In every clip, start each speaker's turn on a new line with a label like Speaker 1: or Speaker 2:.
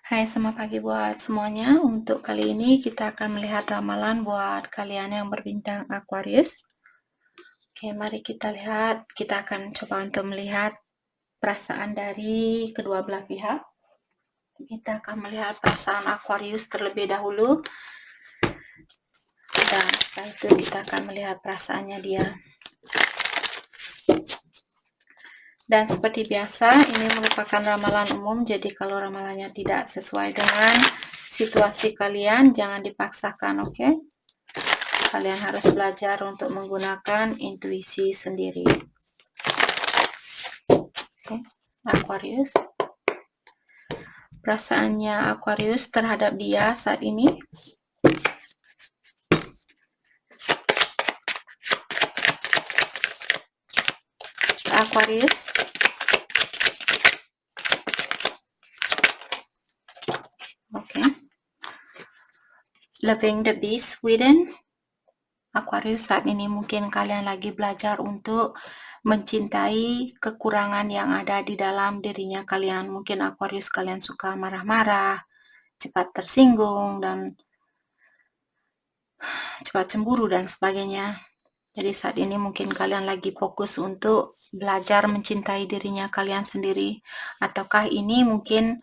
Speaker 1: Hai, selamat pagi buat semuanya. Untuk kali ini kita akan melihat ramalan buat kalian yang berbintang Aquarius. Oke, mari kita lihat. Kita akan coba untuk melihat perasaan dari kedua belah pihak. Kita akan melihat perasaan Aquarius terlebih dahulu. Dan setelah itu kita akan melihat perasaannya dia. Dan seperti biasa, ini merupakan ramalan umum, jadi kalau ramalannya tidak sesuai dengan situasi kalian, jangan dipaksakan, oke? Kalian harus belajar untuk menggunakan intuisi sendiri. Oke, Aquarius. Perasaannya Aquarius terhadap dia saat ini. Aquarius. Oke. Loving the beast within. Aquarius, saat ini mungkin kalian lagi belajar untuk mencintai kekurangan yang ada di dalam dirinya kalian. Mungkin Aquarius kalian suka marah-marah, cepat tersinggung, dan cepat cemburu dan sebagainya. Jadi saat ini mungkin kalian lagi fokus untuk belajar mencintai dirinya kalian sendiri. Ataukah ini mungkin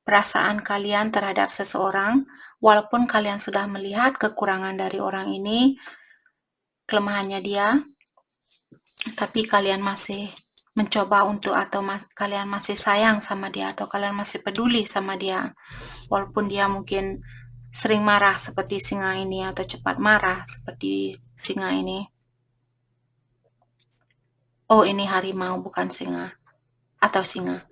Speaker 1: perasaan kalian terhadap seseorang, walaupun kalian sudah melihat kekurangan dari orang ini, kelemahannya dia, tapi kalian masih mencoba untuk kalian masih sayang sama dia, atau kalian masih peduli sama dia, walaupun dia mungkin sering marah seperti singa ini, atau cepat marah seperti singa ini. Oh, ini harimau bukan singa, atau singa.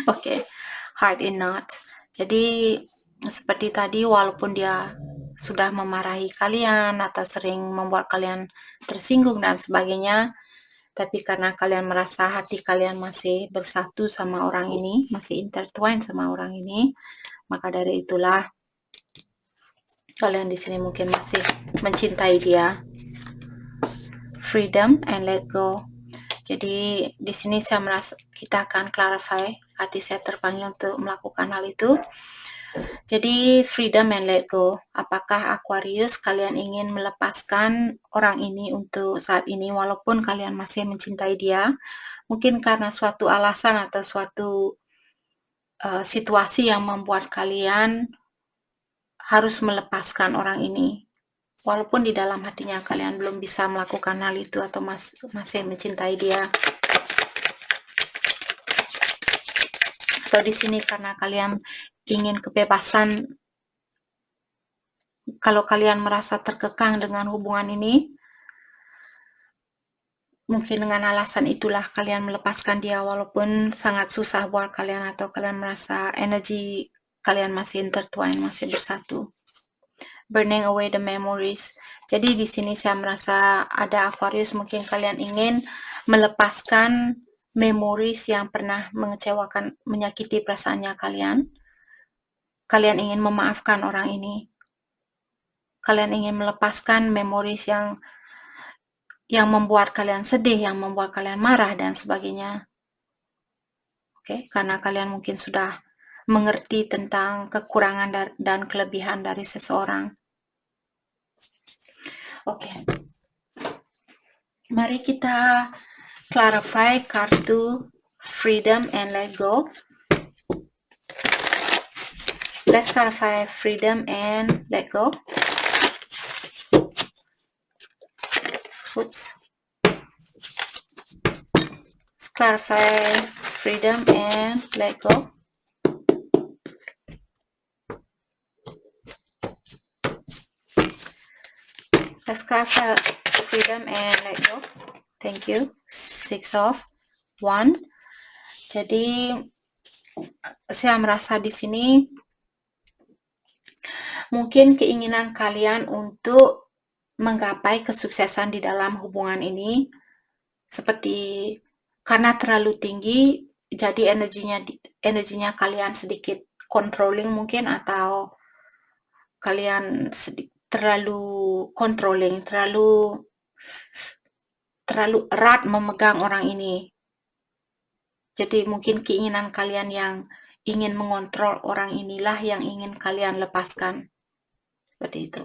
Speaker 1: Oke, heart in knot. Jadi seperti tadi, walaupun dia sudah memarahi kalian atau sering membuat kalian tersinggung dan sebagainya, tapi karena kalian merasa hati kalian masih bersatu sama orang ini, masih intertwined sama orang ini, maka dari itulah kalian di sini mungkin masih mencintai dia. Freedom and let go. Jadi di sini saya merasa kita akan clarify, hati saya terpanggil untuk melakukan hal itu. Jadi freedom and let go. Apakah Aquarius kalian ingin melepaskan orang ini untuk saat ini walaupun kalian masih mencintai dia? Mungkin karena suatu alasan atau suatu situasi yang membuat kalian harus melepaskan orang ini. Walaupun di dalam hatinya kalian belum bisa melakukan hal itu atau masih mencintai dia. Atau di sini karena kalian ingin kebebasan, kalau kalian merasa terkekang dengan hubungan ini, mungkin dengan alasan itulah kalian melepaskan dia walaupun sangat susah buat kalian, atau kalian merasa energi kalian masih intertwined, masih bersatu. Burning away the memories. Jadi di sini saya merasa ada Aquarius, mungkin kalian ingin melepaskan memories yang pernah mengecewakan, menyakiti perasaannya kalian. Kalian ingin memaafkan orang ini. Kalian ingin melepaskan memories yang membuat kalian sedih, yang membuat kalian marah dan sebagainya. Oke, karena kalian mungkin sudah mengerti tentang kekurangan dan kelebihan dari seseorang. Oke. Mari kita clarify kartu freedom and let go. Let's clarify freedom and let go. Oops. Let's clarify freedom and let go. Let's clarify freedom and let go. Thank you. 6 of 1. Jadi saya merasa di sini mungkin keinginan kalian untuk menggapai kesuksesan di dalam hubungan ini seperti karena terlalu tinggi, jadi energinya kalian sedikit controlling mungkin, atau kalian terlalu controlling, terlalu erat memegang orang ini. Jadi mungkin keinginan kalian yang ingin mengontrol orang inilah yang ingin kalian lepaskan. Seperti itu.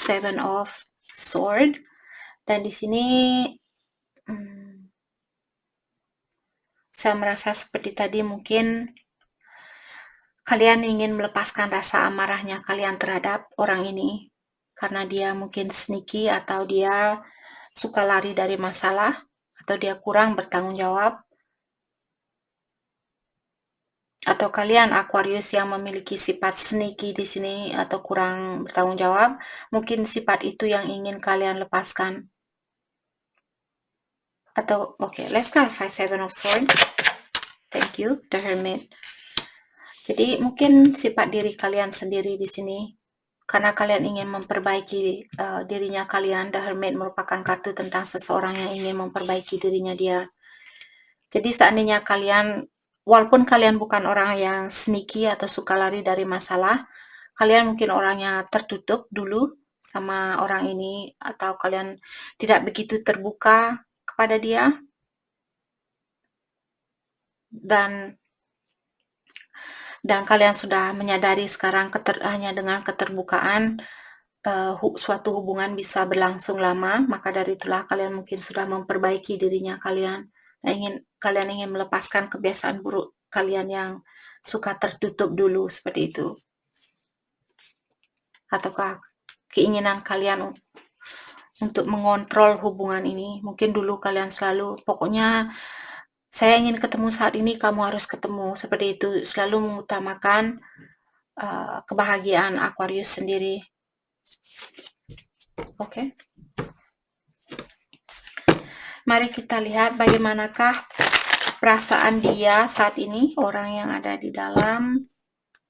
Speaker 1: Seven of Sword. Dan di sini saya merasa seperti tadi, mungkin kalian ingin melepaskan rasa amarahnya kalian terhadap orang ini karena dia mungkin sneaky, atau dia suka lari dari masalah, atau dia kurang bertanggung jawab. Atau kalian Aquarius yang memiliki sifat sneaky di sini atau kurang bertanggung jawab, mungkin sifat itu yang ingin kalian lepaskan. Atau let's clarify Seven of Swords. Thank you, the Hermit. Jadi mungkin sifat diri kalian sendiri di sini, karena kalian ingin memperbaiki dirinya kalian. The Hermit merupakan kartu tentang seseorang yang ingin memperbaiki dirinya dia. Jadi seandainya kalian, walaupun kalian bukan orang yang sneaky atau suka lari dari masalah, kalian mungkin orangnya tertutup dulu sama orang ini, atau kalian tidak begitu terbuka kepada dia. Dan kalian sudah menyadari sekarang hanya dengan keterbukaan suatu hubungan bisa berlangsung lama. Maka dari itulah kalian mungkin sudah memperbaiki dirinya kalian. Kalian ingin melepaskan kebiasaan buruk kalian yang suka tertutup dulu, seperti itu. Ataukah keinginan kalian untuk mengontrol hubungan ini. Mungkin dulu kalian selalu, pokoknya saya ingin ketemu saat ini, kamu harus ketemu. Seperti itu, selalu mengutamakan kebahagiaan Aquarius sendiri. Oke. Mari kita lihat bagaimanakah perasaan dia saat ini, orang yang ada di dalam.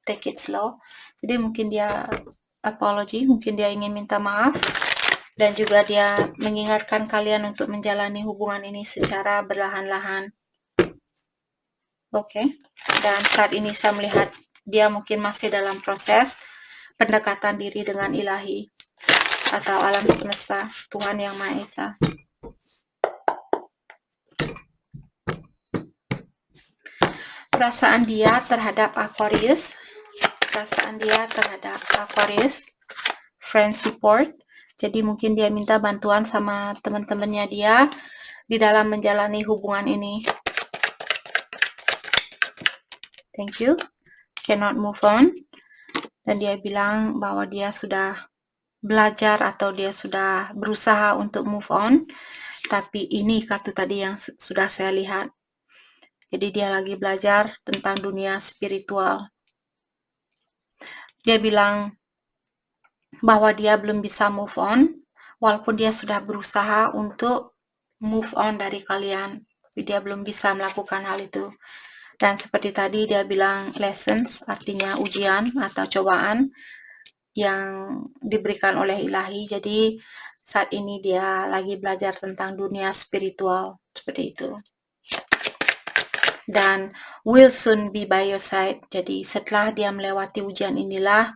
Speaker 1: Take it slow. Jadi mungkin dia apology, mungkin dia ingin minta maaf, dan juga dia mengingatkan kalian untuk menjalani hubungan ini secara perlahan-lahan. Oke. Dan saat ini saya melihat dia mungkin masih dalam proses pendekatan diri dengan ilahi atau alam semesta, Tuhan Yang Maha Esa. Perasaan dia terhadap Aquarius, friend support. Jadi mungkin dia minta bantuan sama teman-temannya dia di dalam menjalani hubungan ini. Thank you. Cannot move on. Dan dia bilang bahwa dia sudah belajar atau dia sudah berusaha untuk move on. Tapi ini kartu tadi yang sudah saya lihat. Jadi dia lagi belajar tentang dunia spiritual. Dia bilang bahwa dia belum bisa move on, walaupun dia sudah berusaha untuk move on dari kalian. Tapi dia belum bisa melakukan hal itu. Dan seperti tadi dia bilang lessons, artinya ujian atau cobaan yang diberikan oleh ilahi. Jadi saat ini dia lagi belajar tentang dunia spiritual, seperti itu. Dan will soon be by your side. Jadi setelah dia melewati ujian inilah,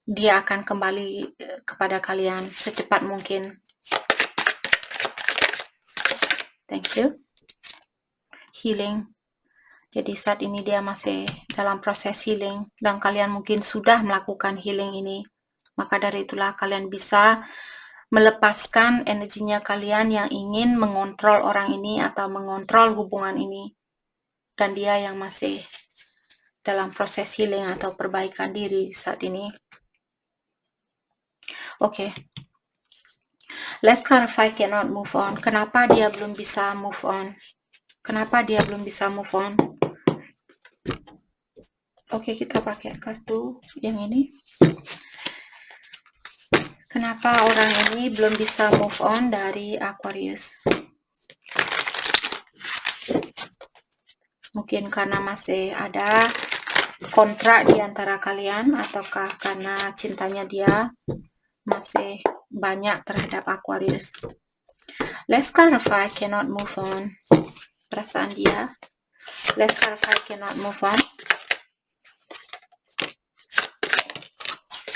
Speaker 1: dia akan kembali kepada kalian secepat mungkin. Thank you. Healing. Jadi saat ini dia masih dalam proses healing, dan kalian mungkin sudah melakukan healing ini. Maka dari itulah kalian bisa melepaskan energinya kalian yang ingin mengontrol orang ini atau mengontrol hubungan ini. Dan dia yang masih dalam proses healing atau perbaikan diri saat ini. Oke. Let's clarify cannot move on. Kenapa dia belum bisa move on? Oke, kita pakai kartu yang ini. Kenapa orang ini belum bisa move on dari Aquarius? Mungkin karena masih ada kontrak di antara kalian, ataukah karena cintanya dia masih banyak terhadap Aquarius. Let's clarify cannot move on. Perasaan dia. Let's clarify cannot move on.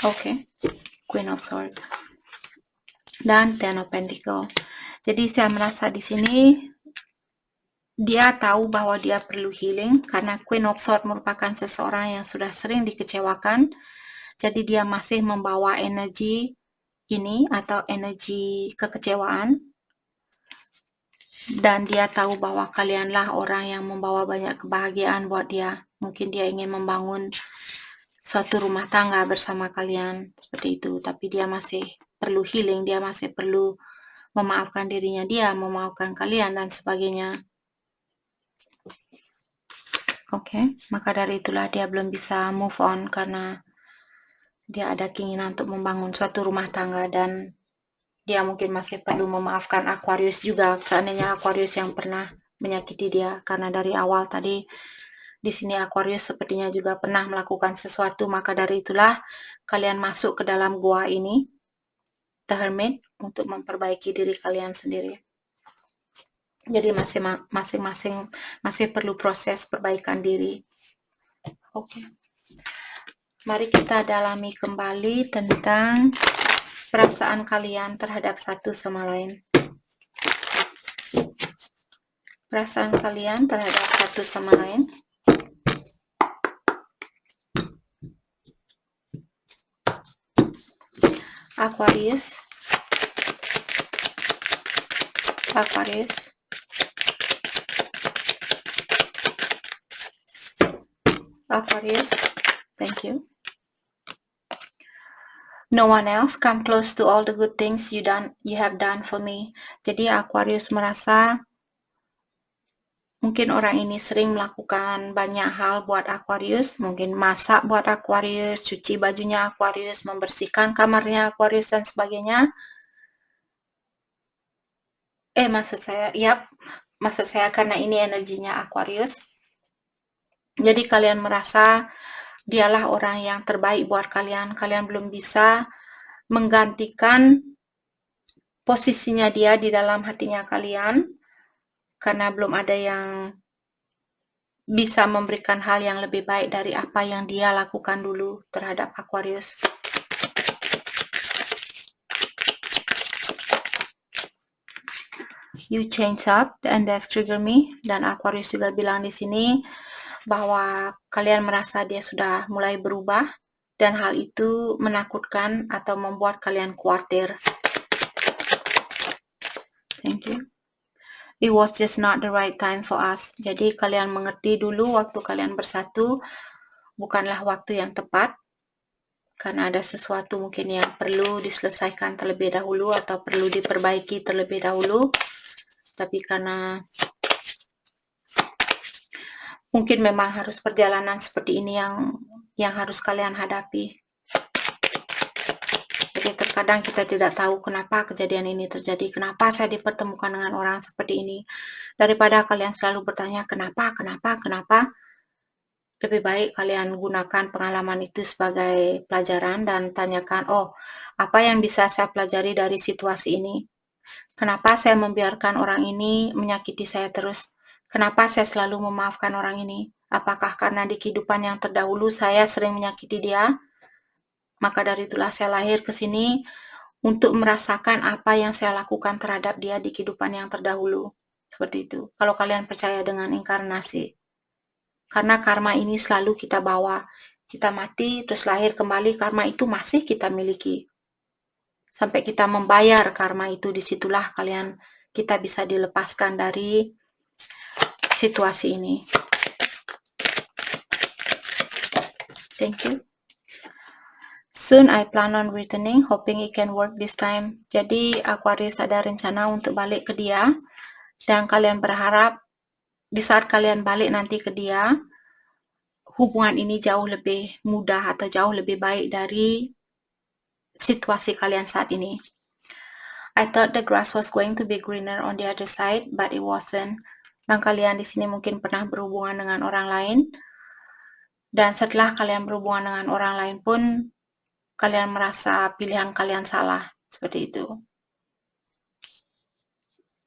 Speaker 1: Oke. Queen of Swords. Dan Ten of Pentacles. Jadi saya merasa di sini Dia tahu bahwa dia perlu healing karena Queen of Swords merupakan seseorang yang sudah sering dikecewakan. Jadi dia masih membawa energi ini atau energi kekecewaan. Dan dia tahu bahwa kalianlah orang yang membawa banyak kebahagiaan buat dia. Mungkin dia ingin membangun suatu rumah tangga bersama kalian seperti itu. Tapi dia masih perlu healing, dia masih perlu memaafkan dirinya dia, memaafkan kalian dan sebagainya. Oke, maka dari itulah dia belum bisa move on karena dia ada keinginan untuk membangun suatu rumah tangga dan dia mungkin masih perlu memaafkan Aquarius juga, seandainya Aquarius yang pernah menyakiti dia, karena dari awal tadi di sini Aquarius sepertinya juga pernah melakukan sesuatu, maka dari itulah kalian masuk ke dalam gua ini, The Hermit, untuk memperbaiki diri kalian sendiri. Jadi masing-masing masih perlu proses perbaikan diri. Oke. Mari kita dalami kembali tentang perasaan kalian terhadap satu sama lain. Perasaan kalian terhadap satu sama lain. Aquarius. Aquarius. Aquarius. Thank you. No one else come close to all the good things you have done for me. Jadi Aquarius merasa mungkin orang ini sering melakukan banyak hal buat Aquarius, mungkin masak buat Aquarius, cuci bajunya Aquarius, membersihkan kamarnya Aquarius dan sebagainya. Maksud saya karena ini energinya Aquarius. Jadi kalian merasa dialah orang yang terbaik buat kalian. Kalian belum bisa menggantikan posisinya dia di dalam hatinya kalian karena belum ada yang bisa memberikan hal yang lebih baik dari apa yang dia lakukan dulu terhadap Aquarius. You change up and that's trigger me. Dan Aquarius juga bilang di sini bahwa kalian merasa dia sudah mulai berubah dan hal itu menakutkan atau membuat kalian khawatir. Thank you. It was just not the right time for us. Jadi kalian mengerti dulu waktu kalian bersatu bukanlah waktu yang tepat karena ada sesuatu mungkin yang perlu diselesaikan terlebih dahulu atau perlu diperbaiki terlebih dahulu. Tapi karena mungkin memang harus perjalanan seperti ini yang harus kalian hadapi. Jadi terkadang kita tidak tahu kenapa kejadian ini terjadi, kenapa saya dipertemukan dengan orang seperti ini. Daripada kalian selalu bertanya kenapa, lebih baik kalian gunakan pengalaman itu sebagai pelajaran dan tanyakan, oh, apa yang bisa saya pelajari dari situasi ini? Kenapa saya membiarkan orang ini menyakiti saya terus? Kenapa saya selalu memaafkan orang ini? Apakah karena di kehidupan yang terdahulu saya sering menyakiti dia? Maka dari itulah saya lahir ke sini untuk merasakan apa yang saya lakukan terhadap dia di kehidupan yang terdahulu. Seperti itu. Kalau kalian percaya dengan inkarnasi. Karena karma ini selalu kita bawa. Kita mati, terus lahir kembali, karma itu masih kita miliki. Sampai kita membayar karma itu, disitulah kita bisa dilepaskan dari situasi ini. Thank you. Soon I plan on returning, hoping it can work this time. Jadi Aquarius ada rencana untuk balik ke dia. Dan kalian berharap di saat kalian balik nanti ke dia, hubungan ini jauh lebih mudah atau jauh lebih baik dari situasi kalian saat ini. I thought the grass was going to be greener on the other side, but it wasn't. Dan kalian di sini mungkin pernah berhubungan dengan orang lain. Dan setelah kalian berhubungan dengan orang lain pun, kalian merasa pilihan kalian salah. Seperti itu.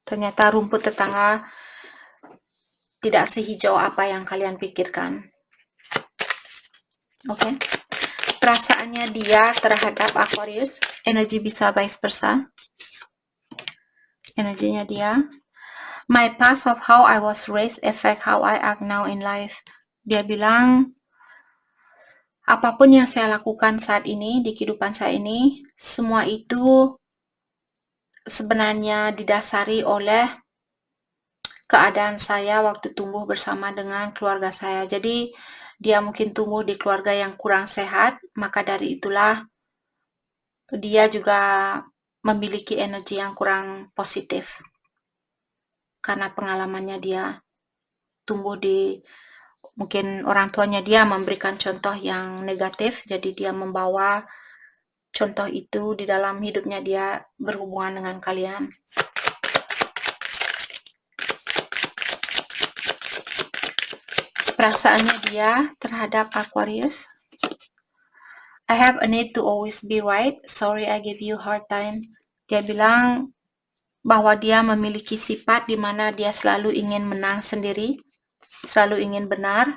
Speaker 1: Ternyata rumput tetangga tidak sehijau apa yang kalian pikirkan. Oke. Perasaannya dia terhadap Aquarius, energi bisa vice versa. Energinya dia. My past of how I was raised affect how I act now in life. Dia bilang, apapun yang saya lakukan saat ini, di kehidupan saya ini, semua itu sebenarnya didasari oleh keadaan saya waktu tumbuh bersama dengan keluarga saya. Jadi, dia mungkin tumbuh di keluarga yang kurang sehat, maka dari itulah dia juga memiliki energi yang kurang positif. Karena pengalamannya dia tumbuh di, mungkin orang tuanya dia memberikan contoh yang negatif, jadi dia membawa contoh itu di dalam hidupnya dia berhubungan dengan kalian. Perasaannya dia terhadap Aquarius. I have a need to always be right. Sorry I give you hard time. Dia bilang bahwa dia memiliki sifat di mana dia selalu ingin menang sendiri, selalu ingin benar,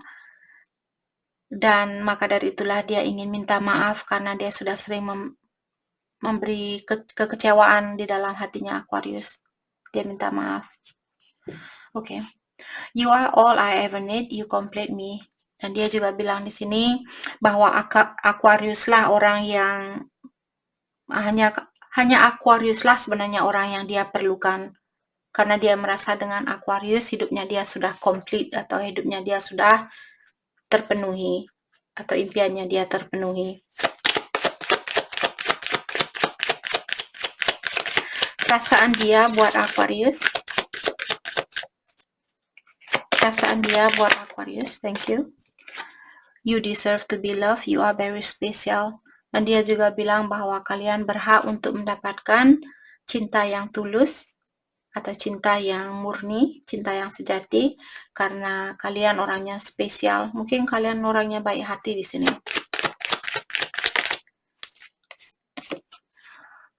Speaker 1: dan maka dari itulah dia ingin minta maaf karena dia sudah sering memberi kekecewaan di dalam hatinya Aquarius. Dia minta maaf. Oke. You are all I ever need, you complete me. Dan dia juga bilang di sini bahwa Aquarius lah orang yang hanya Aquarius lah sebenarnya orang yang dia perlukan. Karena dia merasa dengan Aquarius hidupnya dia sudah komplit atau hidupnya dia sudah terpenuhi atau impiannya dia terpenuhi. Perasaan dia buat Aquarius. Perasaan dia buat Aquarius. Thank you. You deserve to be loved. You are very special. Dan dia juga bilang bahwa kalian berhak untuk mendapatkan cinta yang tulus atau cinta yang murni, cinta yang sejati, karena kalian orangnya spesial. Mungkin kalian orangnya baik hati di sini.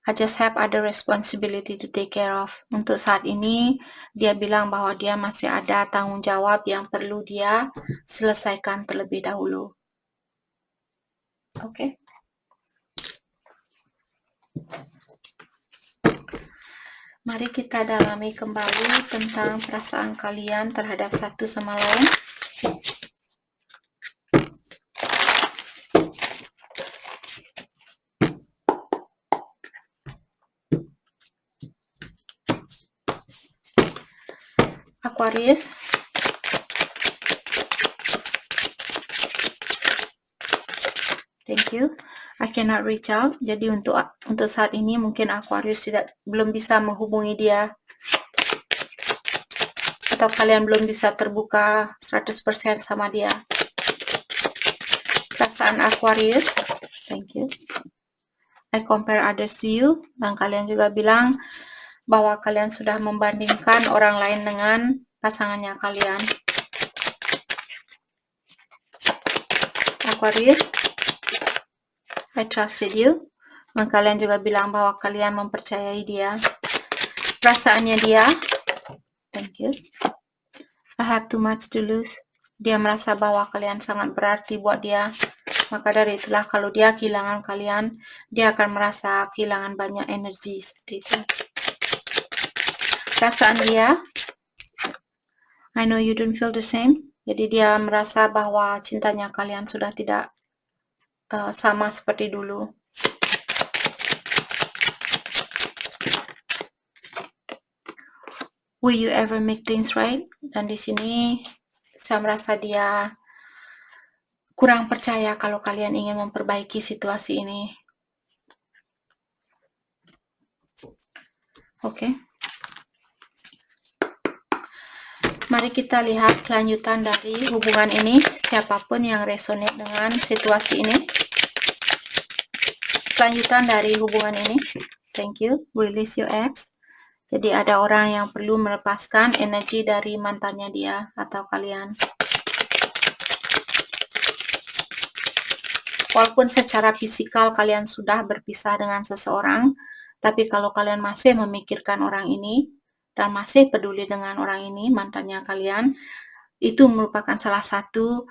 Speaker 1: I just have other responsibility to take care of. Untuk saat ini, dia bilang bahwa dia masih ada tanggung jawab yang perlu dia selesaikan terlebih dahulu. Oke. Mari kita dalami kembali tentang perasaan kalian terhadap satu sama lain. Aquarius. Thank you. I cannot reach out. Jadi untuk saat ini mungkin Aquarius belum bisa menghubungi dia. Atau kalian belum bisa terbuka 100% sama dia. Perasaan Aquarius. Thank you. I compare others to you. Dan kalian juga bilang bahwa kalian sudah membandingkan orang lain dengan pasangannya kalian. Aquarius. I trusted you. Dan kalian juga bilang bahwa kalian mempercayai dia. Perasaannya dia. Thank you. I have too much to lose. Dia merasa bahwa kalian sangat berarti buat dia. Maka dari itulah kalau dia kehilangan kalian, dia akan merasa kehilangan banyak energi seperti itu. Perasaan dia. I know you don't feel the same. Jadi dia merasa bahwa cintanya kalian sudah tidak sama seperti dulu. Will you ever make things right? Dan di sini saya merasa dia kurang percaya kalau kalian ingin memperbaiki situasi ini. Oke. Mari kita lihat kelanjutan dari hubungan ini. Siapapun yang resonate dengan situasi ini. Kelanjutan dari hubungan ini. Thank you. Release your ex. Jadi ada orang yang perlu melepaskan energi dari mantannya dia atau kalian. Walaupun secara fisikal kalian sudah berpisah dengan seseorang, tapi kalau kalian masih memikirkan orang ini dan masih peduli dengan orang ini, mantannya kalian, itu merupakan salah satu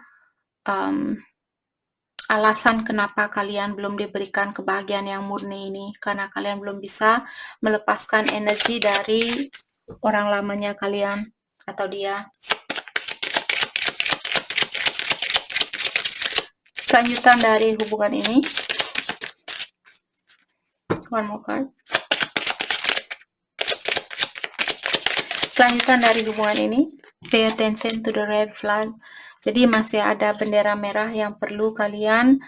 Speaker 1: alasan kenapa kalian belum diberikan kebahagiaan yang murni ini, karena kalian belum bisa melepaskan energi dari orang lamanya kalian atau dia. Kelanjutan dari hubungan ini. One more card. Kelanjutan dari hubungan ini. Pay attention to the red flag. Jadi masih ada bendera merah yang perlu kalian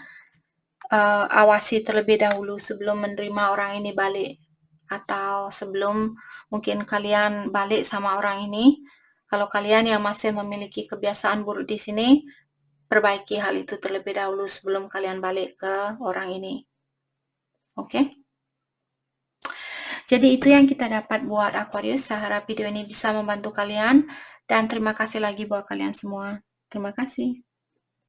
Speaker 1: awasi terlebih dahulu sebelum menerima orang ini balik. Atau sebelum mungkin kalian balik sama orang ini. Kalau kalian yang masih memiliki kebiasaan buruk di sini, perbaiki hal itu terlebih dahulu sebelum kalian balik ke orang ini. Oke? Jadi itu yang kita dapat buat Aquarius. Saya harap video ini bisa membantu kalian. Dan terima kasih lagi buat kalian semua. Terima kasih.